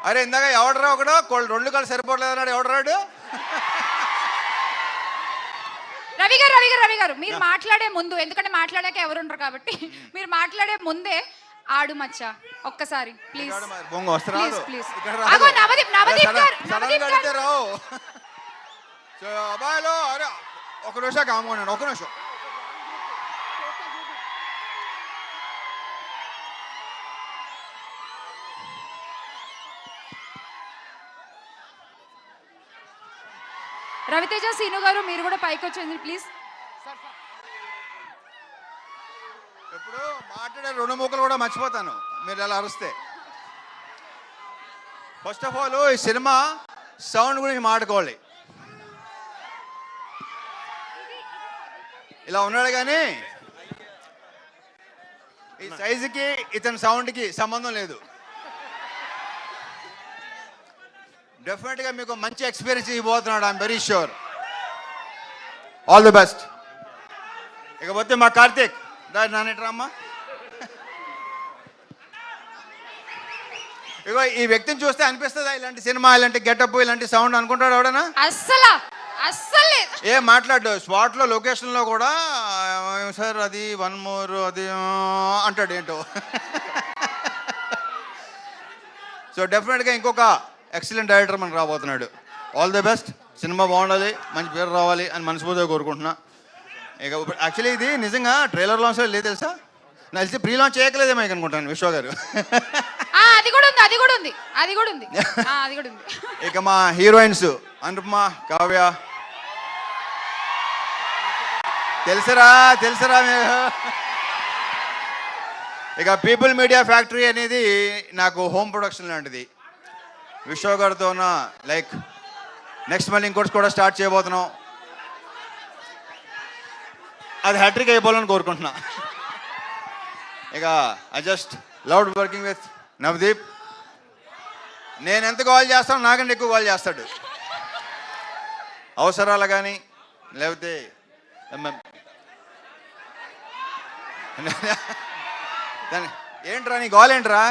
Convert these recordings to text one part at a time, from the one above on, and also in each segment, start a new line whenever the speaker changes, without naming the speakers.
అరే ఇందాక ఎవడరా ఒకడు రెండు కాళ్ళు సరిపోవట్లేదు అన్నాడు, ఎవడరాడు?
రవి గారు మీరు మాట్లాడే ముందు, ఎందుకంటే మాట్లాడాక ఎవరు ఉండరు కాబట్టి మీరు మాట్లాడే ముందే ఆడు మచ్చా ఒక్కసారి ప్లీజ్.
అబ్బాయిలో అరే ఒక నిమిషం కామకోండి, ఒక నిమిషం.
రవితేజ సీను గారు మీరు కూడా పైకి వచ్చేయండి ప్లీజ్.
ఇప్పుడు మాట్లాడే రెండు ముక్కలు కూడా మర్చిపోతాను మీరు ఎలా అరుస్తే. ఫస్ట్ ఆఫ్ ఆల్ ఈ సినిమా సౌండ్ గురించి మాట్లాడుకోవాలి. ఇలా ఉన్నాడు కానీ ఈ సైజుకి ఇతని సౌండ్కి సంబంధం లేదు. డెఫినెట్గా మీకు మంచి ఎక్స్పీరియన్స్ ఇవ్వబోతున్నాడు, I'm very sure. All the best. ఇకపోతే మా కార్తీక్ నానేట్రామ్మా, ఇగో ఈ వ్యక్తిని చూస్తే అనిపిస్తుందా ఇలాంటి సినిమా, ఇలాంటి గెటప్, ఇలాంటి సౌండ్ అనుకుంటాడు ఎవడనా?
అస్సలు
ఏ మాట్లాడు. స్పాట్ లో లొకేషన్ లో కూడా సార్ అది 1 more అది అంటాడు ఏంటో. సో డెఫినెట్గా ఇంకొక ఎక్సలెంట్ డైరెక్టర్ మనకు రాబోతున్నాడు. All the best. సినిమా బాగుండాలి, మంచి పేరు రావాలి అని మనస్ఫూర్తిగా కోరుకుంటున్నా. ఇక యాక్చువల్లీ ఇది నిజంగా ట్రైలర్ లాంచ్ లేదు తెలుసా, నాకు తెలిసి ప్రీ లాంచ్ చేయకలేదేమో అనుకుంటాను విశ్వ గారు. ఇక మా హీరోయిన్స్ అనుపమ, కావ్య తెలుసరా మీరు. ఇక పీపుల్ మీడియా ఫ్యాక్టరీ అనేది నాకు హోమ్ ప్రొడక్షన్ లాంటిది. విశ్వ గారితో లైక్ నెక్స్ట్ మళ్ళీ ఇంకోటి కూడా స్టార్ట్ చేయబోతున్నాం. అది హ్యాట్రిక్ అయిపోవాలని కోరుకుంటున్నా. ఇక I just loved working with Navdeep. నేను ఎంత కాల్ చేస్తానో నాకంటే ఎక్కువ కాల్ చేస్తాడు, అవసరాలు కానీ లేకపోతే ఏంట్రా నీ గోల్ ఏంట్రా?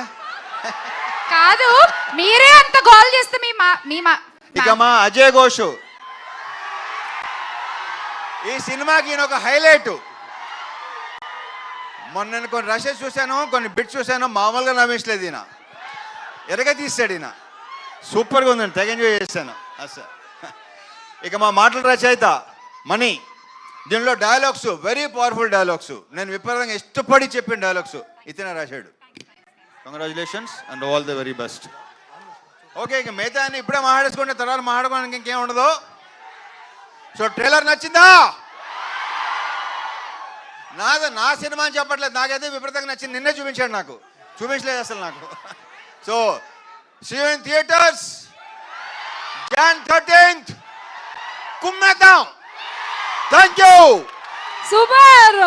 కాదు మీరే అంత గోల్ చేస్తే
ఇక మా అజయ్ ఘోష్ ఈ సినిమాకి ఈయన ఒక హైలైట్. మొన్న నేను కొన్ని రషెస్ చూశాను, కొన్ని బిట్స్ చూశాను, మామూలుగా నవ్వించలేదు. ఈయన ఎరగ తీస్తాడు, ఈయన సూపర్గా ఉందండి, తెగ ఎంజాయ్ చేశాను అసలు. ఇక మా మాటల రచయిత మణి, దీనిలో డైలాగ్స్ వెరీ పవర్ఫుల్ డైలాగ్స్, నేను విపరీతంగా ఇష్టపడి చెప్పిన డైలాగ్స్ ఇతనే రాశాడు. Congratulations and all the very best. Okay, ఇక మిగతా అని ఇప్పుడే మాట్లాడేసుకుంటే తర్వాత మాట్లాడుకోవడానికి ఇంకేం ఉండదు. సో ట్రైలర్ నచ్చిందా? నా సినిమా అని చెప్పట్లేదు, నాకైతే విపరీతంగా నచ్చింది. నిన్నే చూపించాడు, నాకు చూపించలేదు అసలు నాకు. So see you in theatres Jan 13th. కుమ్మేద్దాం. Thank you.
సూపర్.